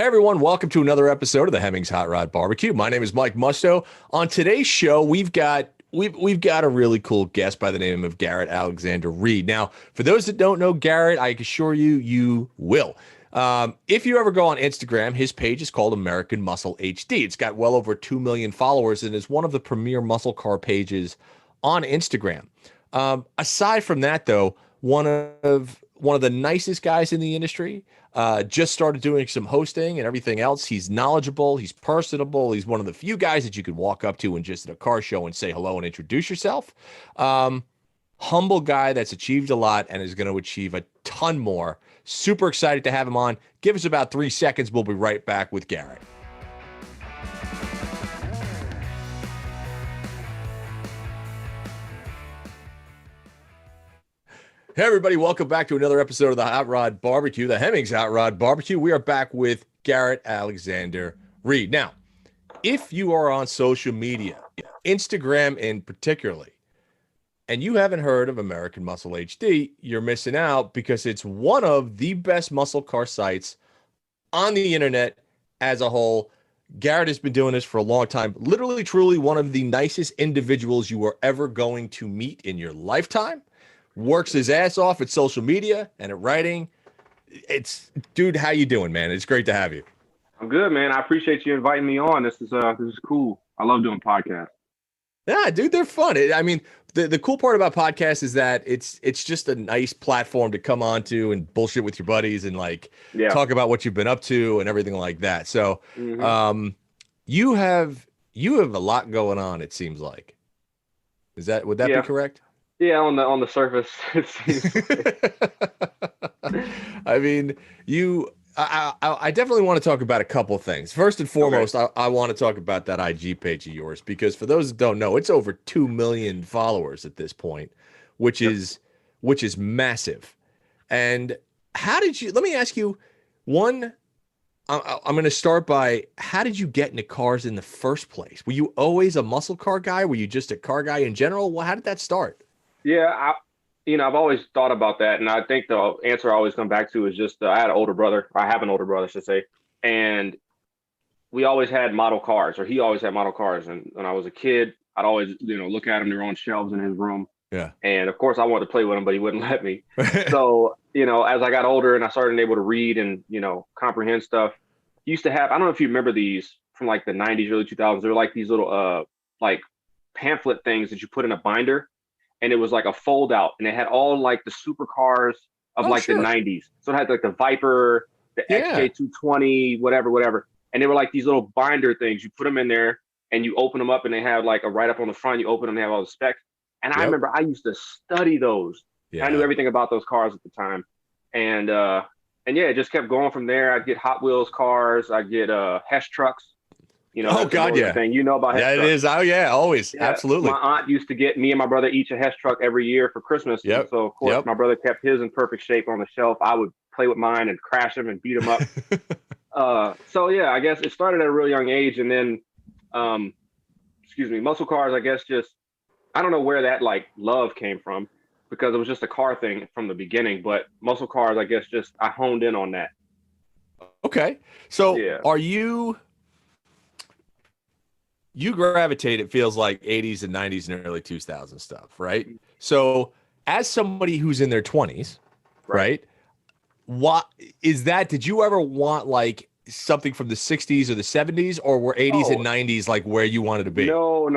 Hey everyone, welcome to another episode of the Hemmings Hot Rod Barbecue. My name is Mike Musto. On today's show, we've got a really cool guest by the name of Garrett Alexander Reed. Now, for those that don't know Garrett, I can assure you, you will. If you ever go on Instagram, his page is called American Muscle HD. It's got well over 2 million followers and is one of the premier muscle car pages on Instagram. Aside from that, though, one of the nicest guys in the industry. Just started doing some hosting and everything else. He's knowledgeable. He's personable. He's one of the few guys that you could walk up to and just at a car show and say hello and introduce yourself. Humble guy that's achieved a lot and is going to achieve a ton more. Super excited to have him on. Give us about 3 seconds. We'll be right back with Garrett. Hey, everybody. Welcome back to another episode of the Hot Rod Barbecue, the Hemmings Hot Rod Barbecue. We are back with Garrett Alexander Reed. Now, if you are on social media, Instagram in particularly, and you haven't heard of American Muscle HD, you're missing out because it's one of the best muscle car sites on the internet as a whole. Garrett has been doing this for a long time. Literally, truly one of the nicest individuals you are ever going to meet in your lifetime. Works his ass off at social media and at writing. Dude, how you doing, man? It's great to have you. I'm good, man. I appreciate you inviting me on. This is cool. I love doing podcasts. Yeah, dude, they're fun. I mean, the cool part about podcasts is that it's just a nice platform to come onto and bullshit with your buddies and talk about what you've been up to and everything like that. So, you have a lot going on. It seems like. Would that be correct? Yeah, on the surface, it seems like. I mean, I definitely want to talk about a couple things. First and foremost, okay. I want to talk about that IG page of yours because for those that don't know, it's over 2 million followers at this point, which is massive. And how did you? Let me ask you one. I'm going to start by, how did you get into cars in the first place? Were you always a muscle car guy? Were you just a car guy in general? Well, how did that start? Yeah, I've always thought about that, and I think the answer I always come back to is just I had an older brother. I have an older brother, I should say, and we always had model cars, or he always had model cars. And when I was a kid, I'd always look at them. They were on shelves in his room. Yeah. And of course, I wanted to play with him, but he wouldn't let me. So as I got older and I started able to read and comprehend stuff, used to have, I don't know if you remember these from like the 90s, early 2000s. They were like these little like pamphlet things that you put in a binder. And it was like a fold out, and it had all like the supercars of the 90s. So it had like the Viper, the XJ220, whatever. And they were like these little binder things. You put them in there and you open them up, and they have like a write up on the front. You open them, they have all the specs. And I remember I used to study those. Yeah. I knew everything about those cars at the time. And it just kept going from there. I'd get Hot Wheels cars. I'd get Hess trucks. Oh God, yeah. Thing. About Hess trucks. It is. Oh yeah, always. Yeah. Absolutely. My aunt used to get me and my brother each a Hess truck every year for Christmas. Yep. So of course my brother kept his in perfect shape on the shelf. I would play with mine and crash them and beat them up. I guess it started at a really young age, and then muscle cars, I guess, just I don't know where that like love came from, because it was just a car thing from the beginning, but muscle cars, I guess, just I honed in on that. Okay. So are you gravitate, it feels like 80s and 90s and early 2000s stuff, right? So as somebody who's in their 20s, right? What is that? Did you ever want like something from the 60s or the 70s, or were 80s and 90s like where you wanted to be? No.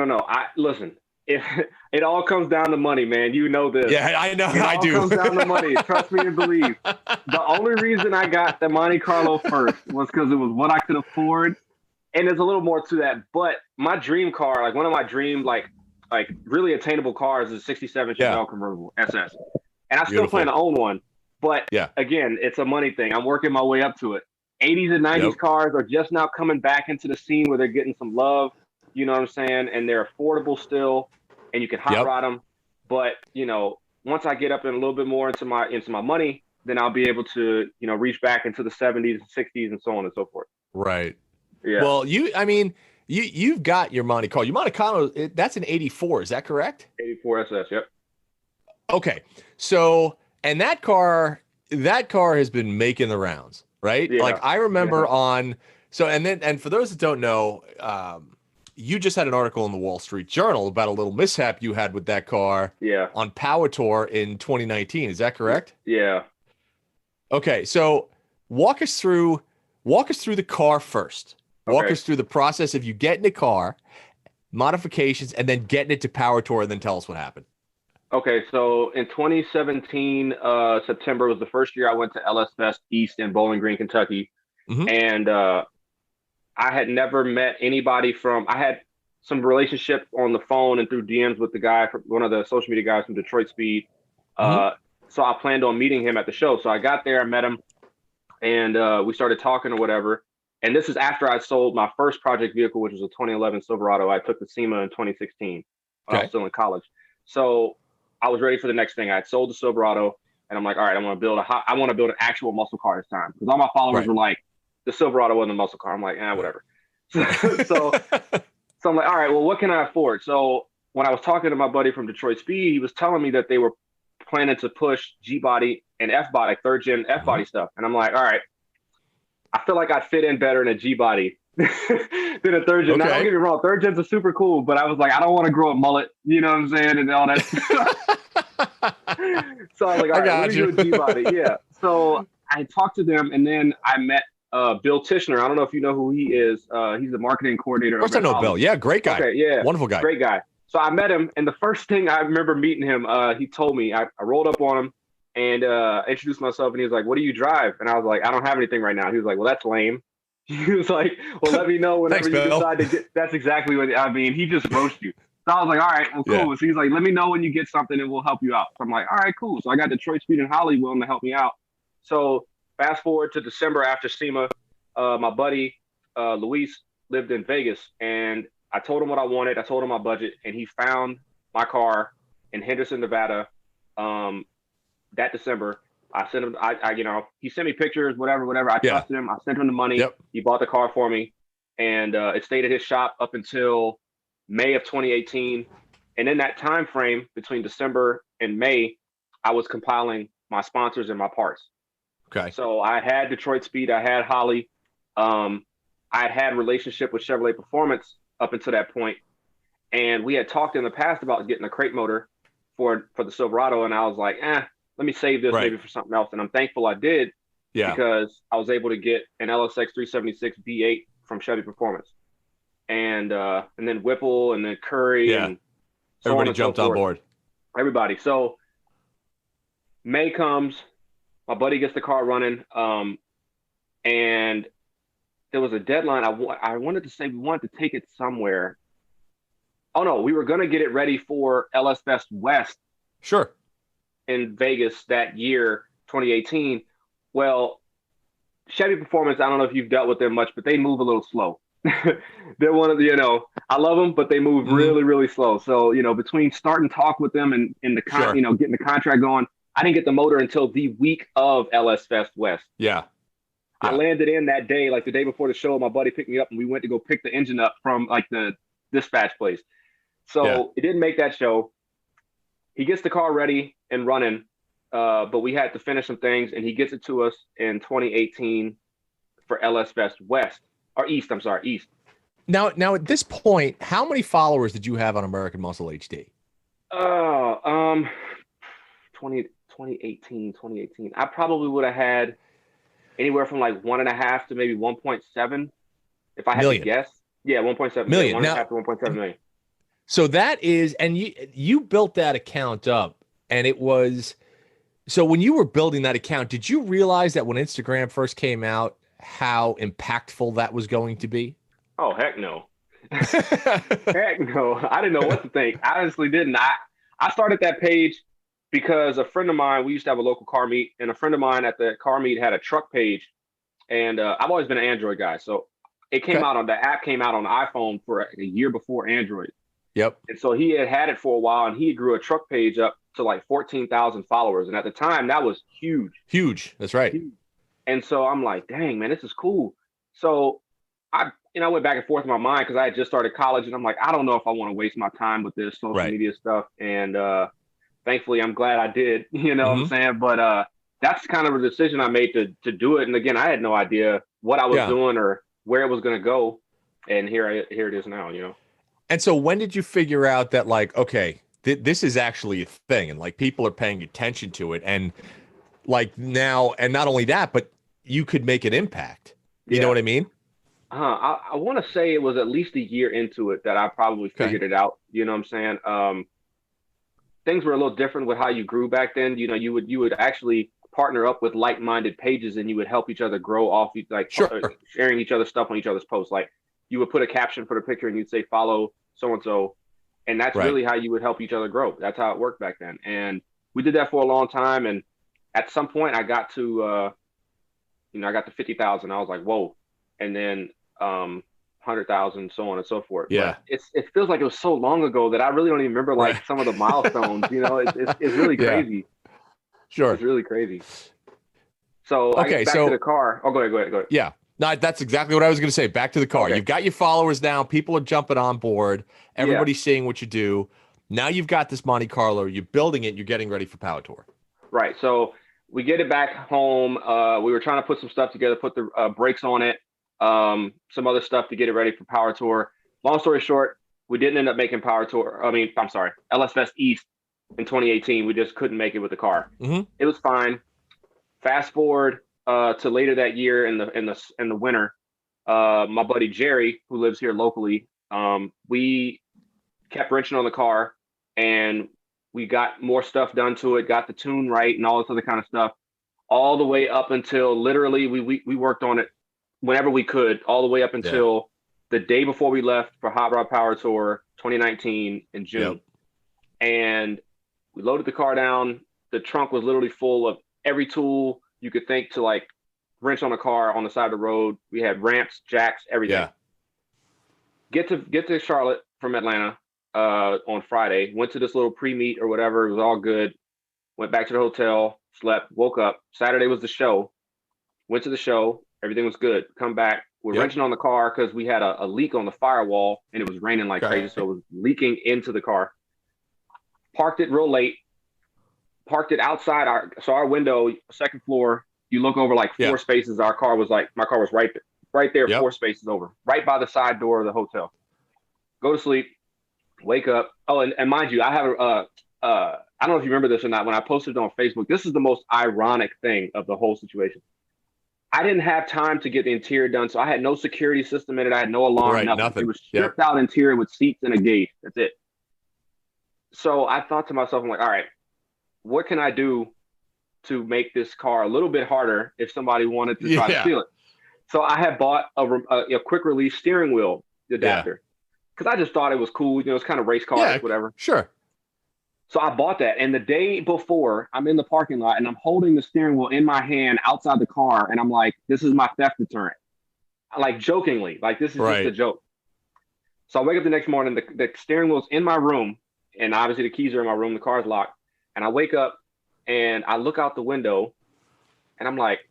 Listen, it all comes down to money, man. You know this. Yeah, I know. I do. It all comes down to money. Trust me and believe. The only reason I got the Monte Carlo first was because it was what I could afford. And there's a little more to that, but my dream car, like one of my dream, like really attainable cars, is a '67 Chevelle convertible SS, and I still plan to own one. But again, it's a money thing. I'm working my way up to it. 80s and 90s cars are just now coming back into the scene where they're getting some love. You know what I'm saying? And they're affordable still, and you can hot rod them. But once I get up in a little bit more into my money, then I'll be able to reach back into the 70s and 60s and so on and so forth. Right. Yeah. Well, you've got your Monte Carlo. Your Monte Carlo, that's an 84. Is that correct? 84 SS. Yep. Okay. So, and that car has been making the rounds. right? Yeah. Like I remember and for those that don't know, you just had an article in the Wall Street Journal about a little mishap you had with that car Yeah. on Power Tour in 2019. Is that correct? Yeah. Okay, so walk us through the car first. Walk Okay. us through the process of you getting a car, modifications, and then getting it to Power Tour, and then tell us what happened. Okay. So in 2017, September was the first year I went to LS Fest East in Bowling Green, Kentucky. Hmm. And I had never met anybody I had some relationship on the phone and through DMs with the guy, one of the social media guys from Detroit Speed. Hmm. So I planned on meeting him at the show. So I got there, I met him, and we started talking or whatever. And this is after I sold my first project vehicle, which was a 2011 Silverado. I took the SEMA in 2016 when I was Okay. still in college. So I was ready for the next thing. I had sold the Silverado, and I'm like, all right, I want to build an actual muscle car this time, because all my followers Right. were like, the Silverado wasn't a muscle car. I'm like, whatever. so I'm like, all right, well, what can I afford? So when I was talking to my buddy from Detroit Speed, he was telling me that they were planning to push G body and F body, like third gen F body stuff. And I'm like, all right, I feel like I'd fit in better in a G body than a third gen. Now, don't Okay. get me wrong, third gens are super cool, but I was like, I don't want to grow a mullet, you know what I'm saying, and all that. So I was like, all right, let me do a G body. Yeah. So I talked to them, and then I met Bill Tishner. I don't know if you know who he is. He's the marketing coordinator. Of course I know Bill. Yeah, great guy. Okay, yeah. Wonderful guy. Great guy. So I met him, and the first thing I remember meeting him, he told me, I rolled up on him and introduced myself, and he was like, what do you drive? And I was like, I don't have anything right now. He was like, well, that's lame. He was like, well, let me know whenever Thanks, you Bill. decide to get. That's exactly what I mean. He just roasted you. So I was like, all right, well, cool. Yeah. So he's like, let me know when you get something and we'll help you out. So I'm like, all right, cool. So I got Detroit Speed and Holly willing to help me out. So fast forward to December after SEMA, my buddy Luis lived in Vegas, and I told him what I wanted. I told him my budget, and he found my car in Henderson, Nevada, that December. I sent him, he sent me pictures, whatever. I trusted him. I sent him the money. Yep. He bought the car for me, and it stayed at his shop up until May of 2018. And in that time frame between December and May, I was compiling my sponsors and my parts. Okay. So I had Detroit Speed. I had Holly. I had relationship with Chevrolet Performance up until that point. And we had talked in the past about getting a crate motor for the Silverado. And I was like, let me save this maybe for something else. And I'm thankful I did, because I was able to get an LSX 376 V8 from Chevy Performance. And then Whipple, and then Curry, and so everybody on jumped so on board. Everybody. So May comes, my buddy gets the car running, and there was a deadline. I wanted to say we wanted to take it somewhere. Oh no, we were going to get it ready for LS Fest West. Sure. In Vegas that year, 2018. Well, Chevy Performance, I don't know if you've dealt with them much, but they move a little slow. They're one of the, I love them, but they move really, really slow. So, between start and talk with them and the getting the contract going, I didn't get the motor until the week of LS Fest West. Yeah. I landed in that day, like the day before the show. My buddy picked me up, and we went to go pick the engine up from like the dispatch place. So it didn't make that show. He gets the car ready and running, but we had to finish some things, and he gets it to us in 2018 for LS Fest West, or East. I'm sorry, East. Now at this point, how many followers did you have on American Muscle HD? 2018. I probably would have had anywhere from like 1.5 to maybe 1.7, if I had to guess. Yeah, 1.7 million. 1.5 to 1.7 million. So that is, and you built that account up, and it was, so when you were building that account, did you realize that when Instagram first came out, how impactful that was going to be? Oh, heck no. Heck no. I didn't know what to think. I honestly didn't. I started that page because a friend of mine, we used to have a local car meet, and a friend of mine at the car meet had a truck page, and I've always been an Android guy. So it came out on, the app came out on the iPhone for a year before Android. Yep. And so he had it for a while, and he grew a truck page up to like 14,000 followers. And at the time, that was huge. Huge. That's right. Huge. And so I'm like, dang, man, this is cool. So I went back and forth in my mind, because I had just started college, and I'm like, I don't know if I want to waste my time with this social media stuff. And thankfully, I'm glad I did, what I'm saying? But that's kind of a decision I made to do it. And again, I had no idea what I was Yeah. doing or where it was going to go. And here it is now, you know. And so when did you figure out that like, okay, this is actually a thing and like people are paying attention to it and like now, and not only that, but you could make an impact. You know Yeah. what I mean? I want to say it was at least a year into it that I probably Okay. figured it out. You know what I'm saying? Things were a little different with how you grew back then. You know, you would actually partner up with like-minded pages and you would help each other grow off like Sure. sharing each other's stuff on each other's posts. Like you would put a caption for the picture and you'd say follow so and so, and that's Right. really how you would help each other grow. That's how it worked back then. And we did that for a long time. And at some point, I got to I got to 50,000. I was like, whoa. And then 100,000, so on and so forth. But Yeah. it feels like it was so long ago that I really don't even remember Right. like some of the milestones. You know, it's really Yeah. crazy. Sure. It's really crazy. So I Okay. guess back to So the car. Oh, go ahead. yeah, no, that's exactly what I was going to say. Back to the car. Okay. You've got your followers now. People are jumping on board. Yeah. Everybody's seeing what you do. Now you've got this Monte Carlo. You're building it. You're getting ready for Power Tour. Right. So we get it back home. We were trying to put some stuff together, put the brakes on it, some other stuff to get it ready for Power Tour. Long story short, we didn't end up making Power Tour. I mean, I'm sorry, LS Fest East in 2018. We just couldn't make it with the car. Mm-hmm. It was fine. Fast forward to later that year in the winter. My buddy Jerry, who lives here locally, we kept wrenching on the car, and we got more stuff done to it, got the tune right, and all this other kind of stuff, all the way up until literally we worked on it whenever we could, all the way up Yeah. until the day before we left for Hot Rod Power Tour 2019 in June. Yep. And we loaded the car down. The trunk was literally full of every tool you could think to like wrench on a car on the side of the road. We had ramps, jacks, everything. Yeah. Get to Charlotte from Atlanta on Friday. Went to this little pre-meet or whatever. It was all good. Went back to the hotel, slept, woke up. Saturday was the show. Went to the show. Everything was good. Come back. We're Yep. wrenching on the car because we had a leak on the firewall and it was raining like Okay. crazy. So it was leaking into the car. Parked it real late. Parked it outside our window, second floor. You look over like four Yeah. spaces. My car was right there, Yep. 4 spaces over, right by the side door of the hotel. Go to sleep, wake up. Oh, and mind you, I have I don't know if you remember this or not. When I posted it on Facebook, this is the most ironic thing of the whole situation. I didn't have time to get the interior done, so I had no security system in it. I had no alarm, Right, nothing. nothing. It was Yep. stripped out interior with seats and a gauge. That's it. So I thought to myself, I'm like, all right, what can I do to make this car a little bit harder if somebody wanted to try to Yeah. steal it? So I had bought a quick release steering wheel adapter because I just thought it was cool. You know, it's kind of race cars, Yeah. whatever. Sure. So I bought that. And the day before, I'm in the parking lot and I'm holding the steering wheel in my hand outside the car. And I'm like, this is my theft deterrent. Like jokingly, like this is just a Right. joke. So I wake up the next morning, the steering wheel's in my room. And obviously the keys are in my room. The car's locked. And I wake up and I look out the window and I'm like,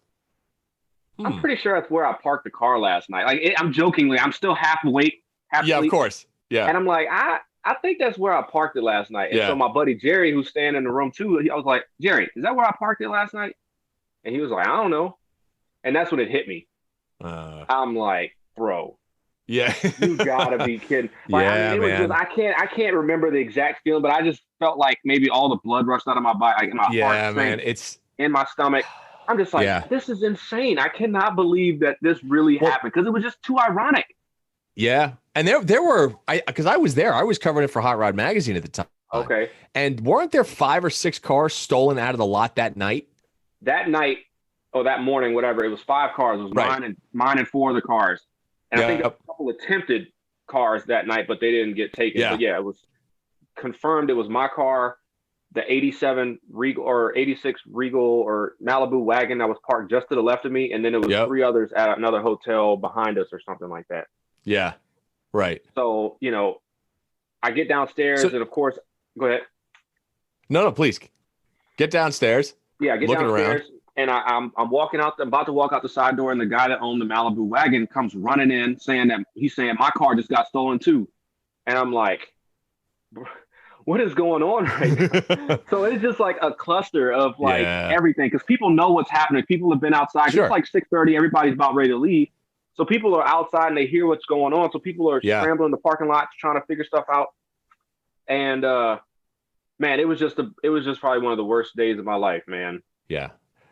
I'm pretty sure that's where I parked the car last night. Like I'm jokingly, I'm still half awake, half Yeah, of asleep. course. Yeah. And I'm like, I think that's where I parked it last night. And Yeah. so my buddy Jerry, who's staying in the room too, I was like, Jerry, is that where I parked it last night? And he was like, I don't know. And that's when it hit me. I'm like, bro, Yeah. you gotta be kidding. Like, Yeah, I mean, it was man. just, I can't remember the exact feeling, but I just felt like maybe all the blood rushed out of my body, like my Yeah, heart man. sank It's in my stomach. I'm just like, Yeah. this is insane. I cannot believe that this really Well- happened because it was just too ironic. yeah. And there were because I was there. I was covering it for Hot Rod Magazine at the time. Okay. And weren't there 5 or 6 cars stolen out of the lot that night? That night or that morning, whatever, it was 5 cars. It was Right. mine and 4 of the cars. And I think Yep. a couple attempted cars that night, but they didn't get taken. Yeah. But yeah, it was confirmed it was my car, the 87 Regal or 86 Regal or Malibu wagon that was parked just to the left of me. And then it was Yep. 3 others at another hotel behind us or something like that. Yeah. Right. So, you know, I get downstairs So- and of course, go ahead. No, please. Get downstairs. Yeah, I get Looking downstairs and I'm walking out, I'm about to walk out the side door, and the guy that owned the Malibu wagon comes running in saying that he's saying my car just got stolen too. And I'm like, what is going on right now? So it's just like a cluster of like Yeah. everything because people know what's happening. People have been outside. Sure. It's like 6:30. Everybody's about ready to leave. So people are outside and they hear what's going on. So people are Yeah. scrambling the parking lots trying to figure stuff out. And man, it was just probably one of the worst days of my life, man. Yeah.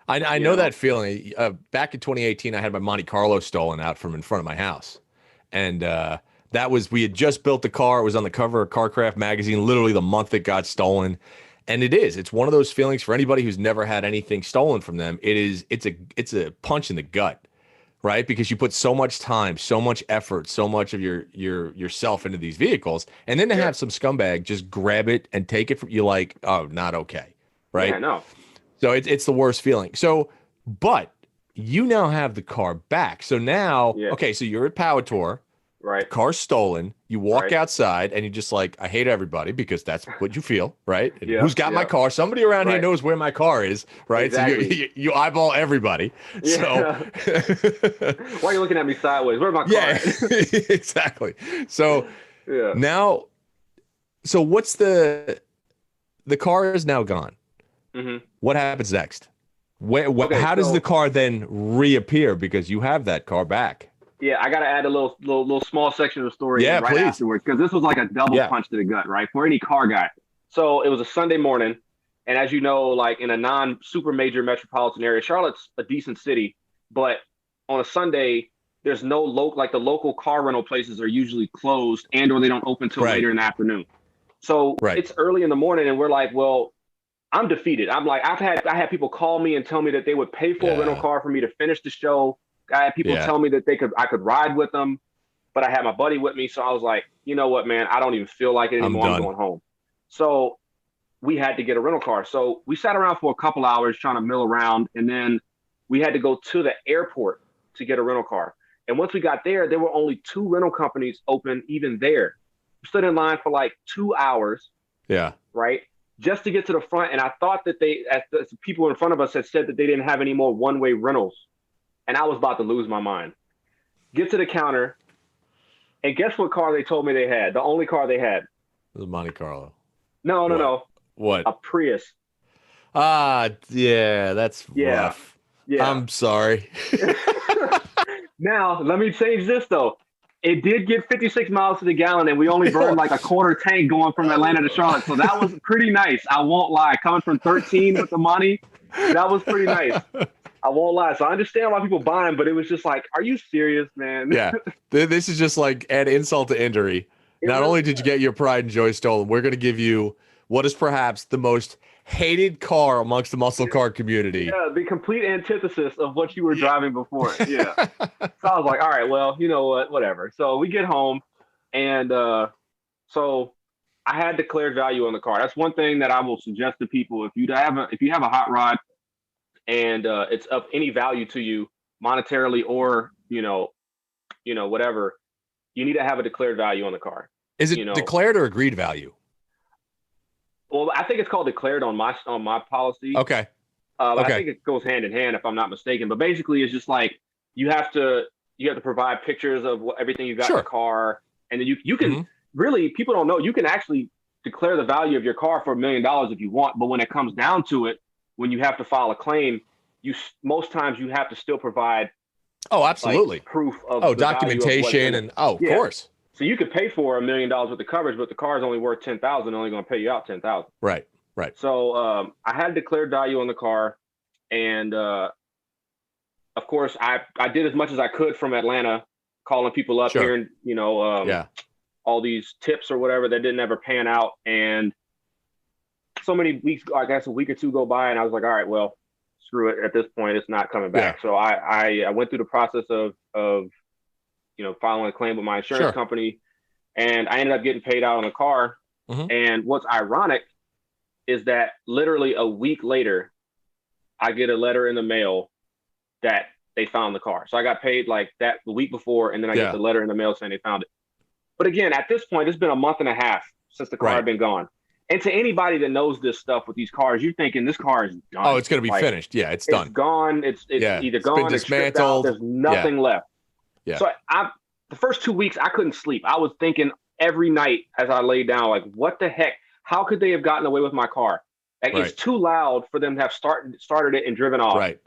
I know that feeling. Back in 2018, I had my Monte Carlo stolen out from in front of my house. And we had just built the car. It was on the cover of CarCraft magazine, literally the month it got stolen. And it's one of those feelings for anybody who's never had anything stolen from them. It's a punch in the gut, right? Because you put so much time, so much effort, so much of yourself into these vehicles. And then to have some scumbag just grab it and take it from you, like, oh, not okay. Right. Yeah, no. So it's the worst feeling. So, but you now have the car back. So now, okay, so you're at Power Tour. Right. The car's stolen. You walk outside and you're just like, I hate everybody because that's what you feel, right? And who's got my car? Somebody around here knows where my car is, right? Exactly. So you eyeball everybody. Yeah. So why are you looking at me sideways? Where's my car? Yeah, exactly. So now, so what's the car is now gone. Mm-hmm. What happens next? How does the car then reappear because you have that car back? Yeah, I got to add a little small section of the story right please. afterwards because this was like a double punch to the gut, right? For any car guy. So it was a Sunday morning. And as you know, like in a non-super major metropolitan area, Charlotte's a decent city. But on a Sunday, there's no the local car rental places are usually closed and or they don't open till later in the afternoon. So it's early in the morning and we're like, well, I'm defeated. I'm like, I had people call me and tell me that they would pay for a rental car for me to finish the show. I had people tell me that I could ride with them, but I had my buddy with me. So I was like, you know what, man, I don't even feel like it anymore. I'm going home. So we had to get a rental car. So we sat around for a couple hours trying to mill around. And then we had to go to the airport to get a rental car. And once we got there, there were only 2 rental companies open even there. We stood in line for like 2 hours. Yeah. Right. Just to get to the front. And I thought that the people in front of us had said that they didn't have any more one-way rentals. And I was about to lose my mind. Get to the counter. And guess what car they told me they had? The only car they had. The Monte Carlo. No. What? A Prius. Yeah, that's rough. Yeah. I'm sorry. Now, let me change this, though. It did get 56 miles to the gallon, and we only burned like a quarter tank going from Atlanta to Charlotte. So that was pretty nice. I won't lie. Coming from 13 with the money, that was pretty nice. I won't lie. So I understand why people buy them, but it was just like, are you serious, man? Yeah. This is just like add insult to injury. Not only did you get your pride and joy stolen, we're going to give you what is perhaps the most hated car amongst the muscle car community. Yeah, the complete antithesis of what you were driving before. Yeah. So I was like, all right, well, you know what, whatever. So we get home, and so I had declared value on the car. That's one thing that I will suggest to people. If you have a hot rod and it's of any value to you monetarily or whatever, you need to have a declared value on the car. Is it declared or agreed value? Well, I think it's called declared on my policy. Okay. I think it goes hand in hand if I'm not mistaken. But basically, it's just like you have to provide pictures of everything you got in the car, and then you can really, people don't know, you can actually declare the value of your car for $1 million if you want. But when it comes down to it, when you have to file a claim, most times you have to still provide absolutely proof of documentation and of course. So you could pay for $1 million worth of coverage, but the car is only worth $10,000. Only going to pay you out $10,000. Right. So I had declared value on the car, and of course I did as much as I could from Atlanta, calling people up here, and all these tips or whatever that didn't ever pan out. And so many weeks, I guess a week or two go by, and I was like, all right, well, screw it. At this point, it's not coming back. So I went through the process of filing a claim with my insurance company, and I ended up getting paid out on the car. And what's ironic is that literally a week later, I get a letter in the mail that they found the car. So I got paid like that the week before, and then I get the letter in the mail saying they found it. But again, at this point, it's been a month and a half since the car had been gone. And to anybody that knows this stuff with these cars, you're thinking this car is done. Oh, it's going to be finished. Yeah, it's done. It's gone. It's either gone, it's dismantled. There's nothing left. Yeah. So the first 2 weeks, I couldn't sleep. I was thinking every night as I laid down, like, what the heck? how could they have gotten away with my car? Like, it's Right. too loud for them to have started it and driven off. Right.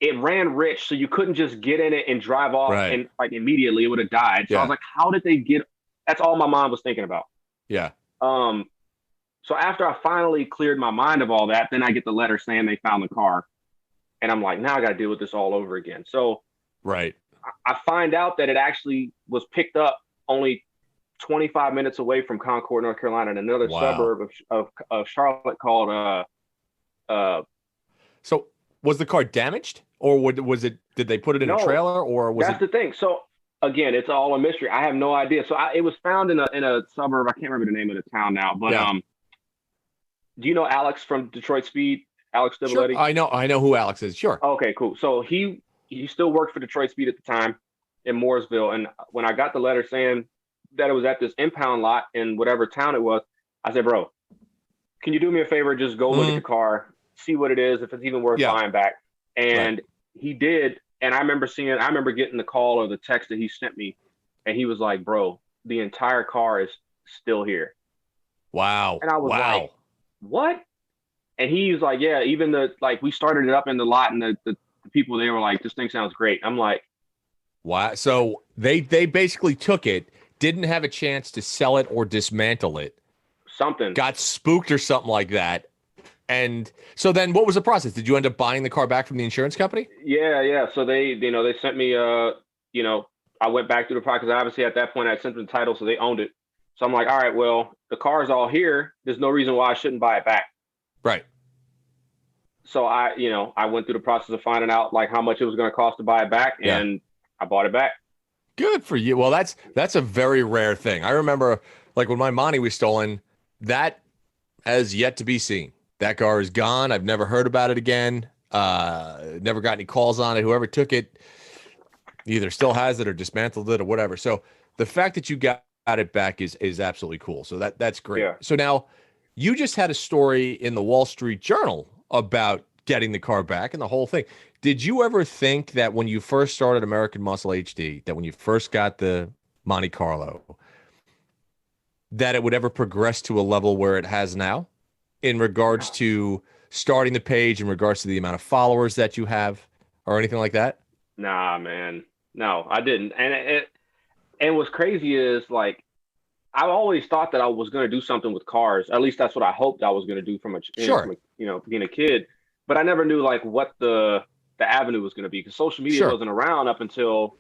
It ran rich, so you couldn't just get in it and drive off Right. and like immediately it would have died. So I was Yeah. like, how did they get? That's all my mind was thinking about. Yeah. Um, so after I finally cleared my mind of all that, then I get the letter saying they found the car, and I'm like, now I got to deal with this all over again. So Right. I find out that it actually was picked up only 25 minutes away from Concord, North Carolina, in another Wow. suburb of Charlotte called So was the car damaged, or was it? Did they put it in a no, trailer, or was that's it? the thing. So again, it's all a mystery. I have no idea. So it was found in a suburb. I can't remember the name of the town now, but Yeah. do you know Alex from Detroit Speed? Alex Sure. Stivalletti? I know who Alex is. Sure. Okay, cool. So he still worked for Detroit Speed at the time in Mooresville, and when I got the letter saying that it was at this impound lot in whatever town it was, I said, bro, can you do me a favor? Just go look at the car, see what it is, if it's even worth Yeah. buying back. And Right. he did. And I remember getting the call or the text that he sent me, and he was like, bro, the entire car is still here. Wow. And I was Wow. like, what? And he was like, yeah, even we started it up in the lot, and the people, they were like, this thing sounds great. I'm like, Wow. So they basically took it, didn't have a chance to sell it or dismantle it, something. got spooked or something like that. And so then what was the process? Did you end up buying the car back from the insurance company? Yeah. So they sent me, I went back through the process. Obviously, at that point, I sent them the title, so they owned it. So I'm like, all right, well, the car's all here. There's no reason why I shouldn't buy it back. Right. So I went through the process of finding out like how much it was going to cost to buy it back, Yeah. and I bought it back. Good for you. Well, that's a very rare thing. I remember like when my Monty was stolen, that has yet to be seen. That car is gone. I've never heard about it again. Never got any calls on it. Whoever took it either still has it or dismantled it or whatever. So the fact that you got it back is absolutely cool. So that's great. Yeah. So now you just had a story in the Wall Street Journal about getting the car back and the whole thing. Did you ever think that when you first started American Muscle HD, that when you first got the Monte Carlo, that it would ever progress to a level where it has now in regards to starting the page, in regards to the amount of followers that you have or anything like that? Nah, man. No, I didn't. And what's crazy is like I always thought that I was going to do something with cars. At least that's what I hoped I was going to do from Sure. being a kid. But I never knew like what the avenue was going to be, because social media Sure. wasn't around up until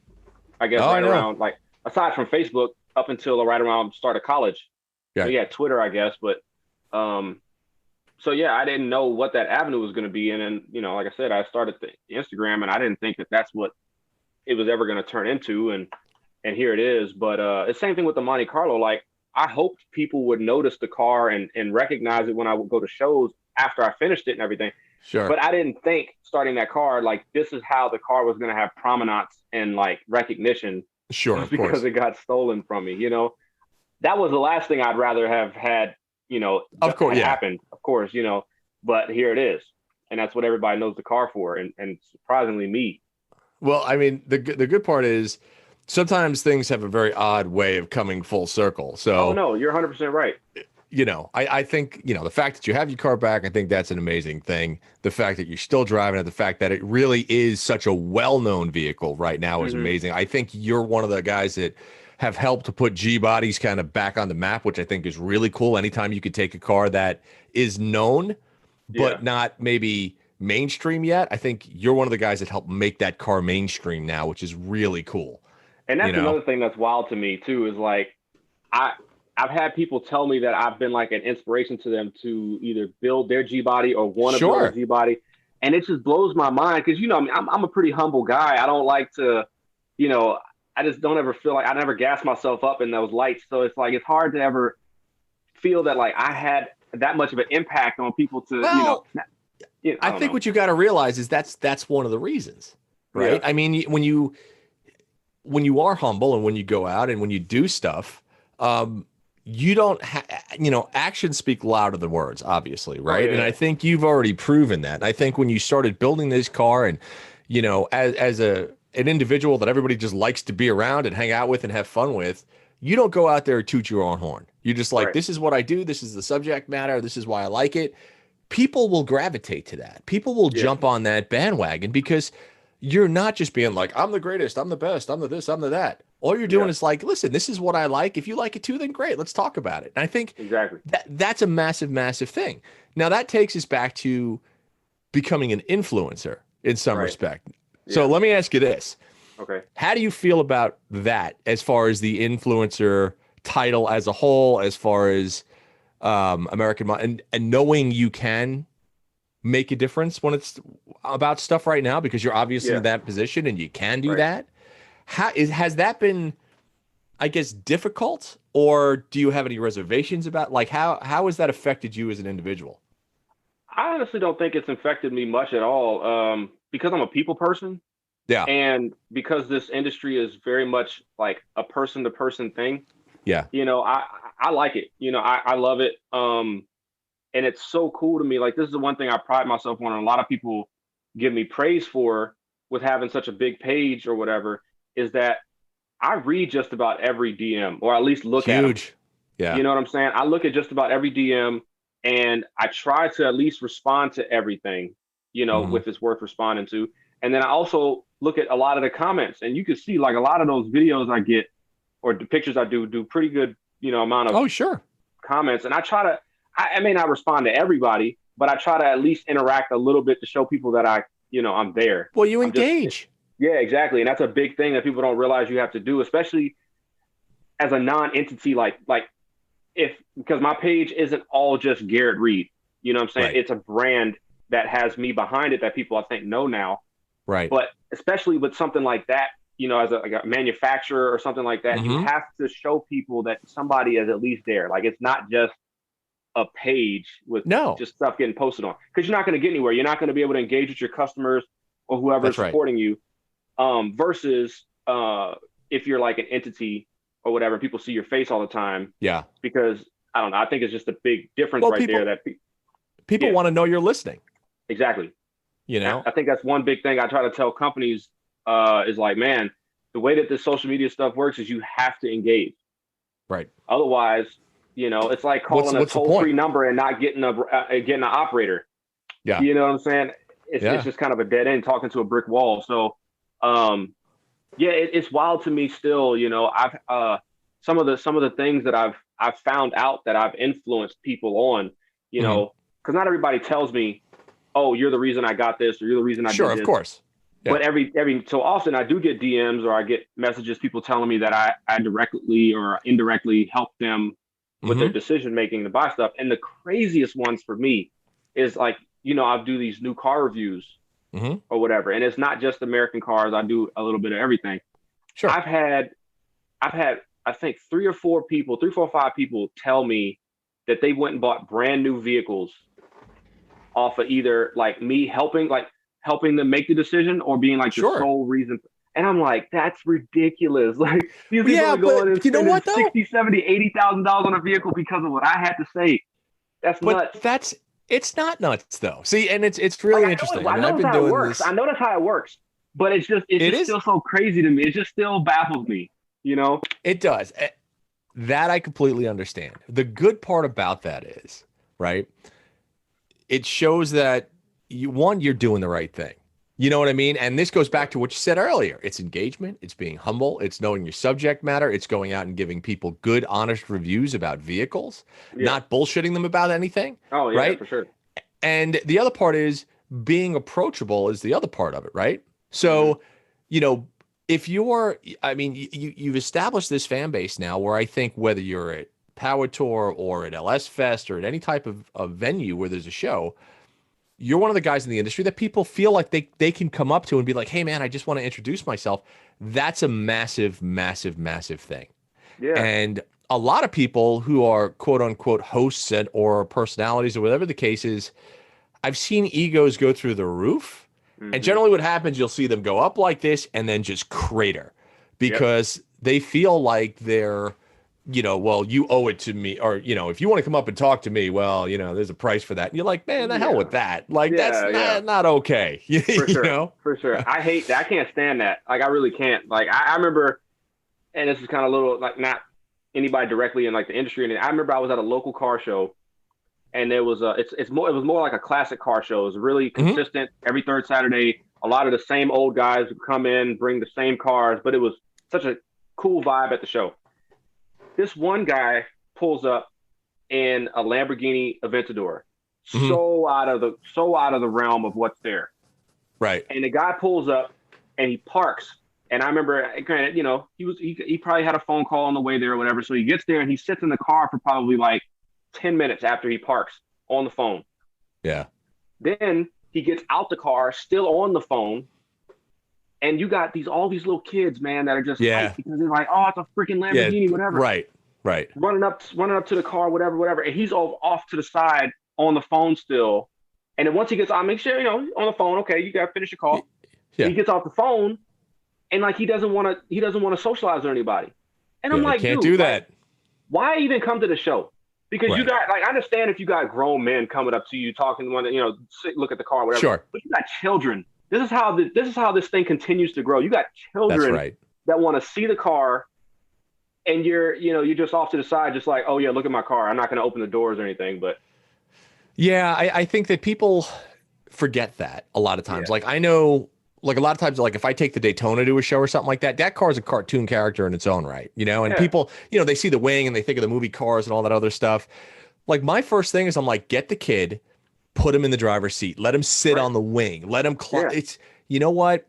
I guess Oh, I know. around, like, aside from Facebook, up until right around start of college. Yeah. So yeah, Twitter, I guess. But so yeah, I didn't know what that avenue was going to be. And then, like I said, I started the Instagram, and I didn't think that that's what it was ever going to turn into. And here it is. But it's the same thing with the Monte Carlo. Like, I hoped people would notice the car and recognize it when I would go to shows after I finished it and everything. Sure. But I didn't think starting that car, like, this is how the car was going to have prominence and like recognition. Sure. Of course. Because it got stolen from me. That was the last thing I'd rather have had, Of course, yeah. happened, of course, but here it is. And that's what everybody knows the car for. And surprisingly me. Well, I mean, the good part is sometimes things have a very odd way of coming full circle. So, Oh, no, you're 100% right. I think, the fact that you have your car back, I think that's an amazing thing. The fact that you're still driving it, the fact that it really is such a well-known vehicle right now is amazing. I think you're one of the guys that have helped to put G-Bodies kind of back on the map, which I think is really cool. Anytime you could take a car that is known, but not maybe mainstream yet, I think you're one of the guys that helped make that car mainstream now, which is really cool. And that's another thing that's wild to me too, is like, I've had people tell me that I've been like an inspiration to them to either build their G-Body or want to build a G-Body. And it just blows my mind because, I'm a pretty humble guy. I don't like to, I just don't ever feel like I never gas myself up in those lights. So it's like, it's hard to ever feel that like I had that much of an impact on people to, I think what you got to realize is that's one of the reasons, right? Yeah. I mean, when you are humble and when you go out and when you do stuff, you don't actions speak louder than words, obviously, right? Oh, yeah. And I think you've already proven that. And I think when you started building this car and, as an individual that everybody just likes to be around and hang out with and have fun with, you don't go out there and toot your own horn. You're just like, Right. this is what I do. This is the subject matter. This is why I like it. People will gravitate to that. People will Yeah. jump on that bandwagon because you're not just being like, I'm the greatest, I'm the best, I'm the this, I'm the that. All you're doing Yeah. is like, listen, this is what I like. If you like it too, then great. Let's talk about it. And I think Exactly. that's a massive, massive thing. Now that takes us back to becoming an influencer in some Right. respect. So Yeah. let me ask you this. Okay. How do you feel about that as far as the influencer title as a whole, as far as and knowing you can make a difference when it's about stuff right now because you're obviously Yeah. in that position and you can do Right. that. Has that been, I guess, difficult, or do you have any reservations about like how has that affected you as an individual? I honestly don't think it's infected me much at all. Because I'm a people person Yeah. and because this industry is very much like a person to person thing, Yeah. I like it. I love it. And it's so cool to me. Like, this is the one thing I pride myself on, and a lot of people give me praise for with having such a big page or whatever, is that I read just about every DM, or at least look at them. Huge. Yeah. You know what I'm saying? I look at just about every DM and I try to at least respond to everything, Mhm. if it's worth responding to. And then I also look at a lot of the comments, and you can see like a lot of those videos I get or the pictures I do pretty good, amount of Oh, sure. comments. And I may not respond to everybody, but I try to at least interact a little bit to show people that I'm there. Well, you I'm just, engage. yeah, exactly. And that's a big thing that people don't realize you have to do, especially as a non-entity, because my page isn't all just Garrett Reed. You know what I'm saying? Right. It's a brand that has me behind it that people I think know now. Right. But especially with something like that, as a manufacturer or something like that, you Mhm. have to show people that somebody is at least there. Like, it's not just a page with No. just stuff getting posted on, because you're not going to get anywhere. You're not going to be able to engage with your customers or whoever That's is right. supporting you. Versus if you're like an entity or whatever, people see your face all the time. Yeah. Because I don't know, I think it's just a big difference Well, there. That people yeah. want to know you're listening. Exactly. You know, I think that's one big thing I try to tell companies is like, man, the way that this social media stuff works is you have to engage. right. Otherwise, it's like calling What's a the toll-free point? number and not getting an operator. Yeah. You know what I'm saying? Yeah. It's just kind of a dead end talking to a brick wall. So, yeah, it's wild to me still. I've some of the things that I've found out that I've influenced people on. Mhm. Because not everybody tells me, "Oh, you're the reason I got this," or "You're the reason I Sure, did of this." course. Yeah. But every so often I do get DMs or I get messages, people telling me that I directly or indirectly help them with their Mhm. decision making to buy stuff. And the craziest ones for me is like, I'll do these new car reviews Mhm. or whatever. And it's not just American cars. I do a little bit of everything. Sure. I've had I think 3, 4, 5 people tell me that they went and bought brand new vehicles off of either like me helping them make the decision or being like the Sure. sole reason. And I'm like, that's ridiculous. Like, these people Yeah, are going and but you know spending what, though? 60, 70, $80,000 on a vehicle because of what I had to say. That's But nuts. it's not nuts though. See, and it's really interesting. I I mean, know I've that's been how it doing works. this. I know that's how it works. But it's It just is. still so crazy to me. It just still baffles me, It does. That I completely understand. The good part about that is, right? It shows that you're doing the right thing. You know what I mean? And this goes back to what you said earlier. It's engagement, it's being humble, it's knowing your subject matter, it's going out and giving people good, honest reviews about vehicles, Yeah. not bullshitting them about anything. Oh, yeah, right? for sure. And the other part is being approachable is the other part of it, right? So, if I mean, you've established this fan base now where I think whether you're at Power Tour or at LS Fest or at any type of venue where there's a show, you're one of the guys in the industry that people feel like they can come up to and be like, hey, man, I just want to introduce myself. That's a massive, massive, massive thing. Yeah. And a lot of people who are quote unquote hosts or personalities or whatever the case is, I've seen egos go through the roof. And generally what happens, you'll see them go up like this and then just crater because they feel like they're, well, you owe it to me. Or, if you want to come up and talk to me, well, there's a price for that. And you're like, man, the hell with that. Like, that's not okay. For sure. For sure. I hate that. I can't stand that. Like, I really can't. Like, I remember, and this is kind of a little, like, not anybody directly in like the industry. And I remember I was at a local car show, and there was it was more like a classic car show. It was really Hmm. consistent every third Saturday. A lot of the same old guys would come in, bring the same cars, but it was such a cool vibe at the show. This one guy pulls up in a Lamborghini Aventador, Hmm. so out of the realm of what's there. Right. And the guy pulls up and he parks. And I remember, granted, he probably had a phone call on the way there or whatever. So he gets there and he sits in the car for probably like 10 minutes after he parks on the phone. Yeah. Then he gets out the car, still on the phone, and you got all these little kids, man, that are just hyped Yeah. because they're like, oh, it's a freaking Yeah. Lamborghini, whatever, Right. Right. running up to the car, whatever, and he's off to the side on the phone still. And then once he gets on, make sure on the phone, okay, you gotta finish your call. Yeah. He gets off the phone, and like he doesn't want to socialize with anybody. And I'm Yeah. like, Can't dude, do like, that. why even come to the show? Because you Right. got like I understand if you got grown men coming up to you talking, want to look at the car, whatever. Sure. But you got children. This is how this thing continues to grow. You got That's children right. that want to see the car, and you're just off to the side, just like, oh yeah, look at my car. I'm not going to open the doors or anything, but Yeah. I think that people forget that a lot of times. yeah, Like I know, like a lot of times, like if I take the Daytona to a show or something like that, that car is a cartoon character in its own right, and yeah, people, they see the wing and they think of the movie Cars and all that other stuff. Like my first thing is I'm like, get the kid, put him in the driver's seat, let him sit right, on the wing, let him climb. yeah, It's, you know what?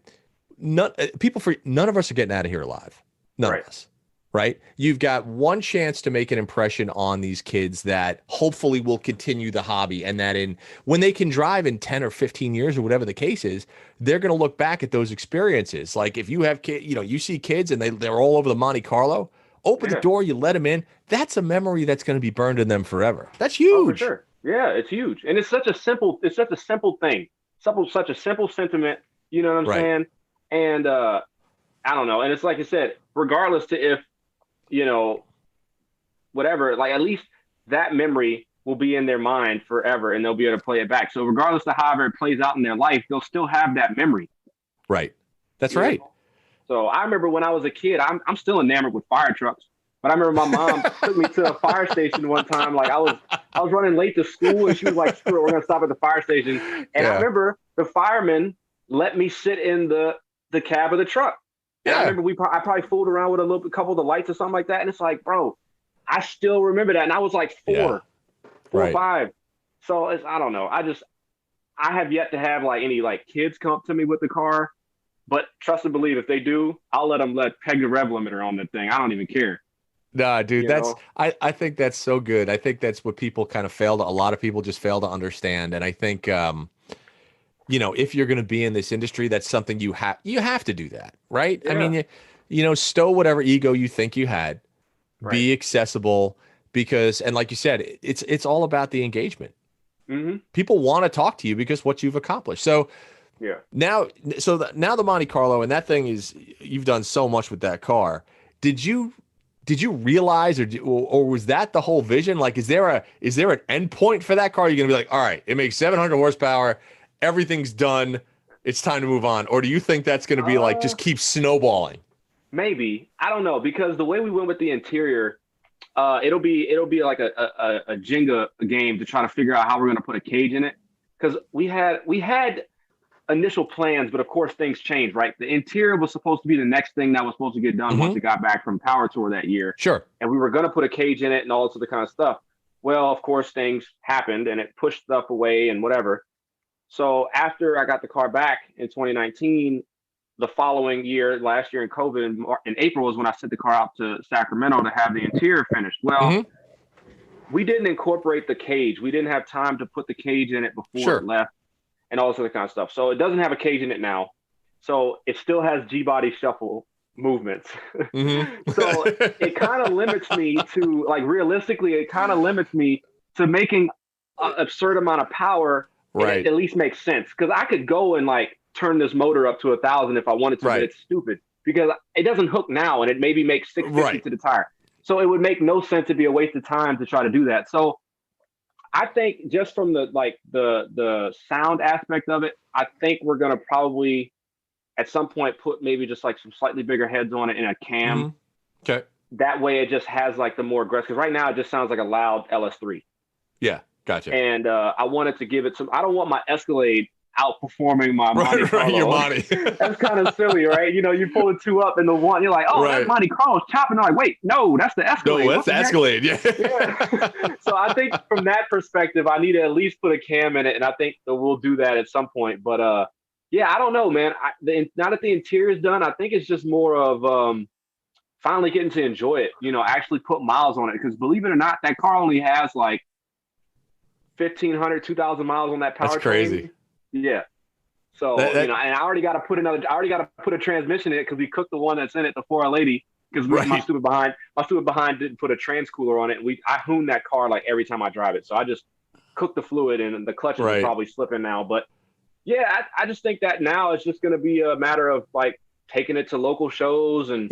None of us are getting out of here alive. None of right, us. Right? You've got one chance to make an impression on these kids that hopefully will continue the hobby, and that when they can drive in 10 or 15 years or whatever the case is, they're going to look back at those experiences. Like if you have kids, you see kids and they're all over the Monte Carlo, open the yeah. door, you let them in. That's a memory that's going to be burned in them forever. That's Oh, for huge. sure. Yeah, it's huge, and it's such a simple thing, such a simple sentiment. You know what I'm Right. saying? And I don't know. And it's like I said, regardless to if you know whatever, like at least that memory will be in their mind forever, and they'll be able to play it back. So regardless of however it plays out in their life, they'll still have that memory. Right. That's You know. right. So I remember when I was a kid, I'm still enamored with fire trucks. But I remember my mom took me to a fire station one time. Like I was running late to school, and she was like, "Screw it, we're gonna stop at the fire station." And I Yeah. remember the fireman let me sit in the cab of the truck. And I Yeah. remember I probably fooled around with a couple of the lights or something like that. And it's like, bro, I still remember that. And I was like Yeah. four or Right. five. So I don't know. I have yet to have like any like kids come up to me with the car. But trust and believe, if they do, I'll let them peg the rev limiter on that thing. I don't even care. Nah, dude, You know? I think that's so good. I think that's what people kind of a lot of people just fail to understand. And I think if you're going to be in this industry, that's something you have to do that, right? I Yeah. mean, stow whatever ego you think you had, Right. be accessible because, and like you said, it's all about the engagement. Hmm. People want to talk to you because what you've accomplished. So Yeah. now the Monte Carlo and that thing you've done so much with that car. Did you did you realize or was that the whole vision? Like, is there an end point for that car? You're gonna be like, all right, it makes 700 horsepower, everything's done, it's time to move on, or do you think that's gonna be like Uh, just keep snowballing? Maybe. I don't know because the way we went with the interior, it'll be like a Jenga game to try to figure out how we're gonna put a cage in it. Because we had initial plans, but of course things changed, right? The interior was supposed to be the next thing that was supposed to get done once Hmm. it got back from Power Tour that year. Sure. And we were going to put a cage in it and all this other kind of stuff. Well, of course, things happened and it pushed stuff away and whatever. So after I got the car back in 2019, the following year, last year in COVID, in April was when I sent the car out to Sacramento to have the interior finished. Well, Hmm. we didn't incorporate the cage. We didn't have time to put the cage in it before it Sure. left and all this other kind of stuff. So it doesn't have a cage in it now. So it still has G-body shuffle movements. Hmm. So it kind of limits me to like realistically, it kind of limits me to making an absurd amount of power and it Right. at least makes sense. Because I could go and like turn this motor up to 1,000 if I wanted to, but Right. it's stupid because it doesn't hook now and it maybe makes 650 Right. to the tire. So it would make no sense to be a waste of time to try to do that. So I think just from the sound aspect of it, I think we're gonna probably at some point put maybe just like some slightly bigger heads on it in a cam Hmm. Okay. that way it just has like the more aggressive. Because right now it just sounds like a loud LS3. Yeah, gotcha. And I wanted to give it some. I don't want my Escalade outperforming my Monte Right, your Carlo. Monte. That's kind of silly, right? You know, you pull the two up and the one, you're like, oh, Right. that Monte Carlo's chopping. I'm like, wait, no, that's the Escalade. No, that's the Escalade. Yeah. Yeah. So I think from that perspective, I need to at least put a cam in it, and I think that we'll do that at some point. But yeah, I don't know, man. Now that the interior is done, I think it's just more of finally getting to enjoy it. You know, actually put miles on it, because believe it or not, that car only has like 1,500, 2,000 miles on that powertrain. That's crazy. Yeah. So you know, and I already got to put a transmission in it, because we cooked the one that's in it, the 4L80, because my stupid behind didn't put a trans cooler on it. And I hoon that car like every time I drive it. So I just cooked the fluid, and the clutches are probably slipping now. But yeah, I just think that now it's just going to be a matter of like taking it to local shows and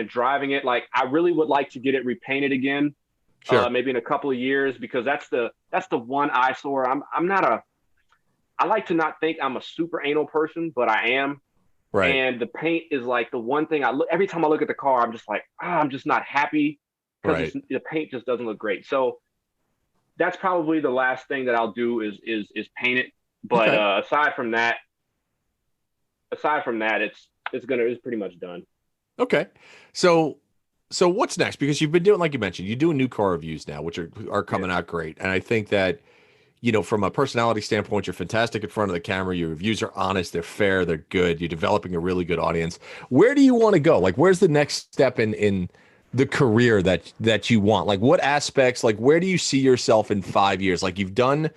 driving it. Like, I really would like to get it repainted again. Sure. Maybe in a couple of years, because that's the one eyesore. I like to not think I'm a super anal person, but I am. Right. And the paint is like the one thing every time I look at the car, I'm just like, I'm just not happy, because the paint just doesn't look great. So that's probably the last thing that I'll do is paint it. But aside from that, it's pretty much done. Okay. So what's next? Because you've been doing, like you mentioned, you're doing new car reviews now, which are coming out great. And I think that, you know, from a personality standpoint, you're fantastic in front of the camera. Your reviews are honest, they're fair, they're good. You're developing a really good audience. Where do you want to go? Like, where's the next step in the career that you want? Like, what aspects, like, where do you see yourself in 5 years? Like, you've done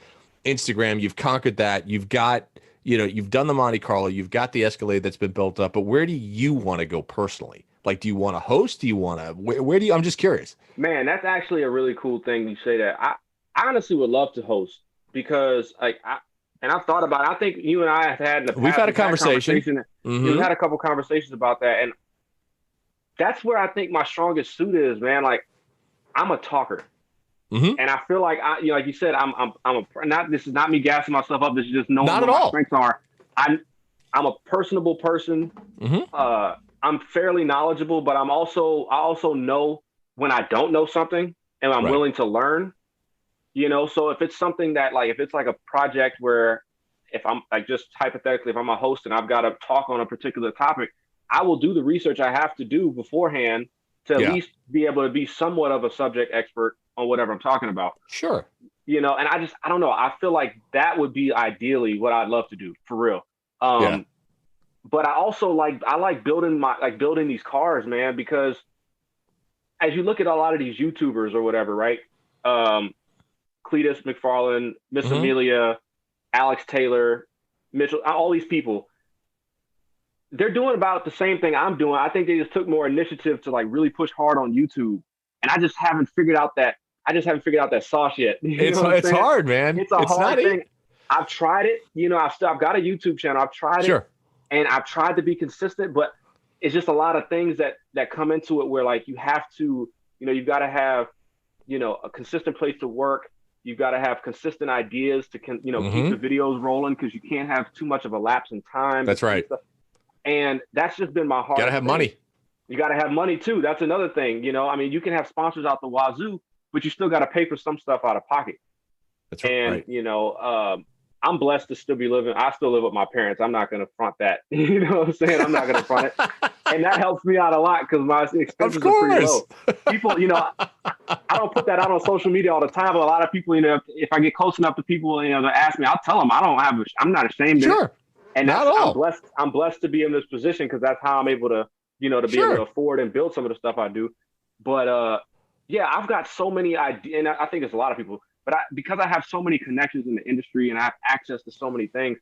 Instagram, you've conquered that, you've got, you know, you've done the Monte Carlo, you've got the Escalade that's been built up, but where do you want to go personally? Like, do you want to host? Do you want to, where do you, I'm just curious. Man, that's actually a really cool thing you say that. I honestly would love to host, because like I've thought about it. I think you and I have had in the past. We've had a conversation. Mm-hmm. We've had a couple conversations about that. And that's where I think my strongest suit is, man. Like, I'm a talker. Mm-hmm. And I feel like like you said, this is not me gassing myself up. This is just knowing what my strengths are. I'm a personable person. Mm-hmm. I'm fairly knowledgeable, but I also know when I don't know something, and I'm willing to learn. You know, so if it's something that, like, if it's like a project where, if I'm like, just hypothetically, if I'm a host and I've got to talk on a particular topic, I will do the research I have to do beforehand to at least be able to be somewhat of a subject expert on whatever I'm talking about. Sure. You know, and I don't know. I feel like that would be ideally what I'd love to do, for real. But I also like building these cars, man, because as you look at a lot of these YouTubers or whatever, right? Cletus McFarlane, Miss Amelia, Alex Taylor, Mitchell, all these people, they're doing about the same thing I'm doing. I think they just took more initiative to like really push hard on YouTube. And I just haven't figured out that sauce yet. It's hard, man. It's a hard thing. I've tried it. You know, I've got a YouTube channel. I've tried it, and I've tried to be consistent, but it's just a lot of things that come into it where, like, you have to, you know, you've got to have, you know, a consistent place to work. You've got to have consistent ideas to, keep the videos rolling, because you can't have too much of a lapse in time. That's right. And that's just been my hard. Got to have money. You got to have money too. That's another thing. You know, I mean, you can have sponsors out the wazoo, but you still got to pay for some stuff out of pocket. That's right. And, you know, I'm blessed to still be living. I still live with my parents. I'm not going to front that. You know what I'm saying? I'm not going to front it. And that helps me out a lot, because my expenses are pretty low. People, you know, I don't put that out on social media all the time, but a lot of people, you know, if I get close enough to people, you know, that ask me, I'll tell them I'm not ashamed of it. And I'm blessed to be in this position, because that's how I'm able to, you know, to be able to afford and build some of the stuff I do. But yeah, I've got so many ideas, and I think it's a lot of people, but because I have so many connections in the industry and I have access to so many things,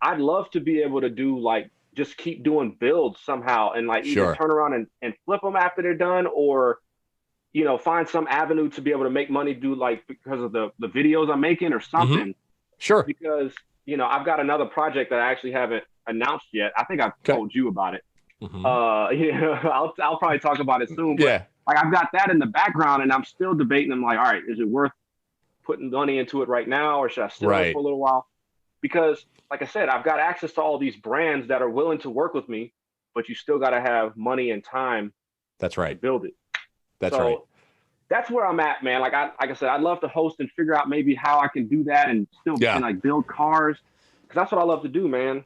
I'd love to be able to do, like, just keep doing builds somehow, and like either turn around and flip them after they're done, or, you know, find some avenue to be able to make money, because of the videos I'm making or something. Sure. Because, you know, I've got another project that I actually haven't announced yet. I think I've told you about it. I'll probably talk about it soon. But like, I've got that in the background, and I'm still debating. I'm like, all right, is it worth putting money into it right now, or should I still wait for a little while? Because, like I said, I've got access to all these brands that are willing to work with me, but you still got to have money and time That's to right. build it. That's So right. that's where I'm at, man. Like I said, I'd love to host and figure out maybe how I can do that and still and Yeah. like build cars, because that's what I love to do, man.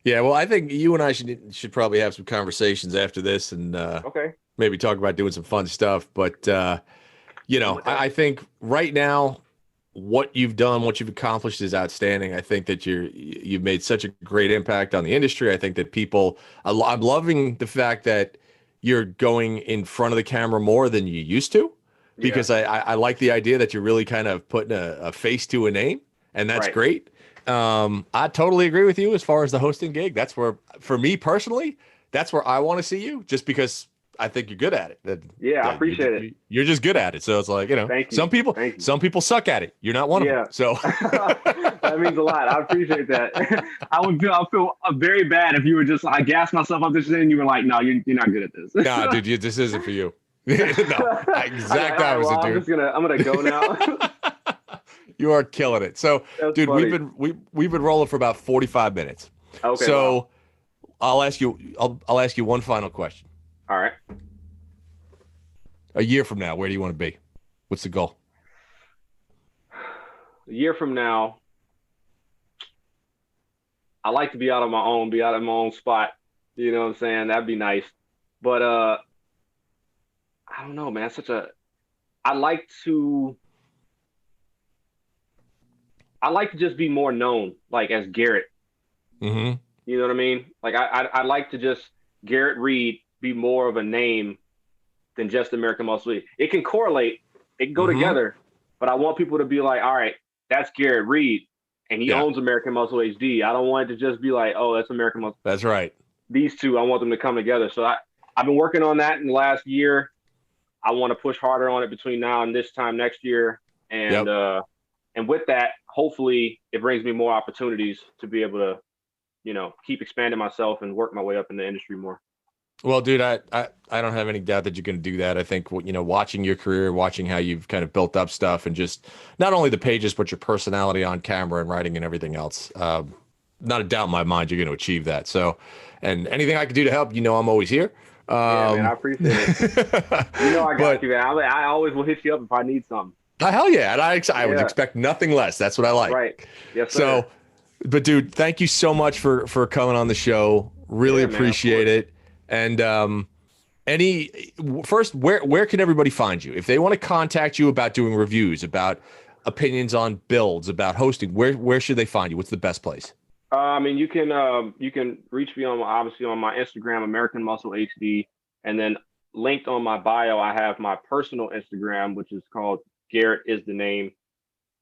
Yeah. Well, I think you and I should probably have some conversations after this and Okay, maybe talk about doing some fun stuff. But I'm with that. I think right now what you've done, what you've accomplished is outstanding. I think that you've made such a great impact on the industry. I think that I'm loving the fact that you're going in front of the camera more than you used to, Yeah, because I like the idea that you're really kind of putting a face to a name, and that's right. great. I totally agree with you as far as the hosting gig. That's where, for me personally, that's where I want to see you, just because I think you're good at it. Yeah, I appreciate it. You're just good at it. So it's like, Thank you. some people, Thank you. some people suck at it. You're not one of them. Yeah. So That means a lot. I appreciate that. I feel very bad if you were just, I gassed myself up this and you were like, no, you're not good at this. nah, dude, this isn't for you. No, exact All right, opposite, well, dude. I'm gonna go now. You are killing it. So, That's dude, funny. we've been rolling for about 45 minutes. Okay. So Wow. I'll ask you one final question. All right. A year from now, where do you want to be? What's the goal? A year from now, I like to be out on my own, be out of my own spot. You know what I'm saying? That'd be nice. But I don't know, man. I like to I like to just be more known, like as Garrett. Mm-hmm. You know what I mean? Like I like to just Garrett Reed be more of a name than just American Muscle League. It can correlate, it can go Mm-hmm. together, but I want people to be like, all right, that's Garrett Reed, and he Yeah, owns American Muscle HD. I don't want it to just be like, oh, that's American Muscle. that's right. These two, I want them to come together. So I've been working on that in the last year. I want to push harder on it between now and this time next year, and Yep. and with that, hopefully, it brings me more opportunities to be able to, keep expanding myself and work my way up in the industry more. Well, dude, I don't have any doubt that you're going to do that. I think, watching your career, watching how you've kind of built up stuff, and just not only the pages, but your personality on camera and writing and everything else. Not a doubt in my mind you're going to achieve that. So, and anything I can do to help, I'm always here. Yeah, man, I appreciate it. I got But you, man. I always will hit you up if I need something. hell yeah, and I would Yeah. expect nothing less. That's what I like. Right. Yes, sir. So, but dude, thank you so much for coming on the show. Really Yeah, man, of appreciate course. it. And first, where can everybody find you if they want to contact you about doing reviews, about opinions on builds, about hosting? Where should they find you? What's the best place? I mean, you can reach me obviously on my Instagram, American Muscle HD, and then linked on my bio, I have my personal Instagram, which is called Garrett is the name.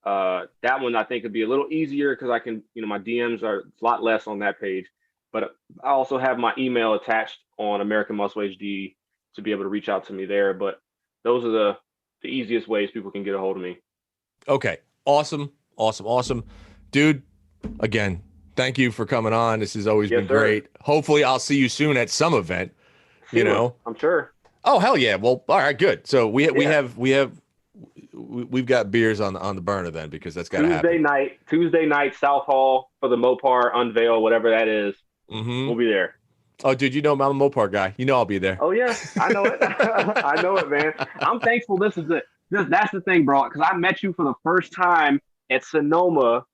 That one I think would be a little easier because I can, my DMs are a lot less on that page. But I also have my email attached on American Muscle HD to be able to reach out to me there. But those are the easiest ways people can get a hold of me. Okay. Awesome. Dude, again, thank you for coming on. This has always Yes, been sir. great. Hopefully I'll see you soon at some event, I'm sure. Oh, hell yeah. Well, all right, good. So we've got beers on the burner then, because that's got to happen. Tuesday night, South Hall for the Mopar unveil, whatever that is. Mm-hmm. We'll be there. Oh, dude, I'm a Mopar guy. I'll be there. Oh yeah, I know it. I know it, man. I'm thankful. That's the thing, bro. Because I met you for the first time at Sonoma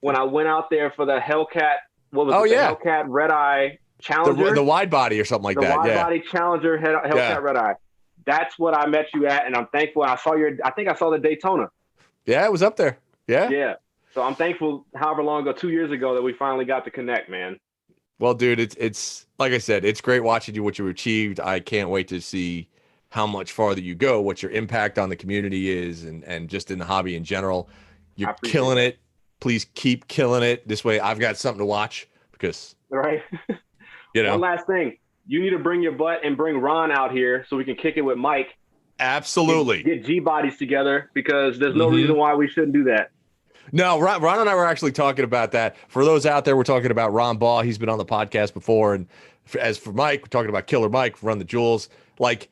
when I went out there for the Hellcat. What was it? The Hellcat Red Eye Challenger, the wide body or something like that. The wide body Challenger Hellcat Red Eye. That's what I met you at, and I'm thankful. I think I saw the Daytona. Yeah, it was up there. Yeah. Yeah. So I'm thankful. However long ago, 2 years ago, that we finally got to connect, man. Well, dude, it's like I said, it's great watching you, what you achieved. I can't wait to see how much farther you go, what your impact on the community is, and just in the hobby in general. You're killing it. Please keep killing it. This way I've got something to watch, because right. One last thing. You need to bring your butt and bring Ron out here so we can kick it with Mike. Absolutely. Get G bodies together, because there's no reason why we shouldn't do that. No, Ron and I were actually talking about that. For those out there, we're talking about Ron Ball. He's been on the podcast before. And as for Mike, we're talking about Killer Mike, Run the Jewels. Like,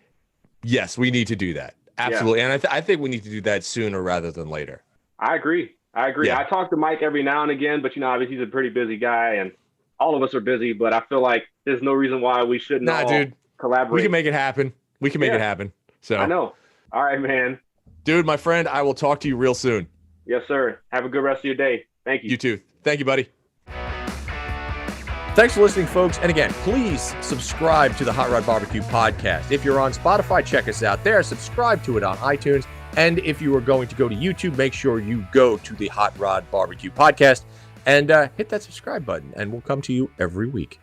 yes, we need to do that. Absolutely. Yeah. And I think we need to do that sooner rather than later. I agree. Yeah. I talk to Mike every now and again, but, obviously he's a pretty busy guy, and all of us are busy. But I feel like there's no reason why we shouldn't. Nah, dude. collaborate. We can make it happen. We can make it happen. So I know. All right, man. Dude, my friend, I will talk to you real soon. Yes, sir. Have a good rest of your day. Thank you. You too. Thank you, buddy. Thanks for listening, folks. And again, please subscribe to the Hot Rod Barbecue podcast. If you're on Spotify, check us out there. Subscribe to it on iTunes. And if you are going to go to YouTube, make sure you go to the Hot Rod Barbecue podcast and hit that subscribe button. And we'll come to you every week.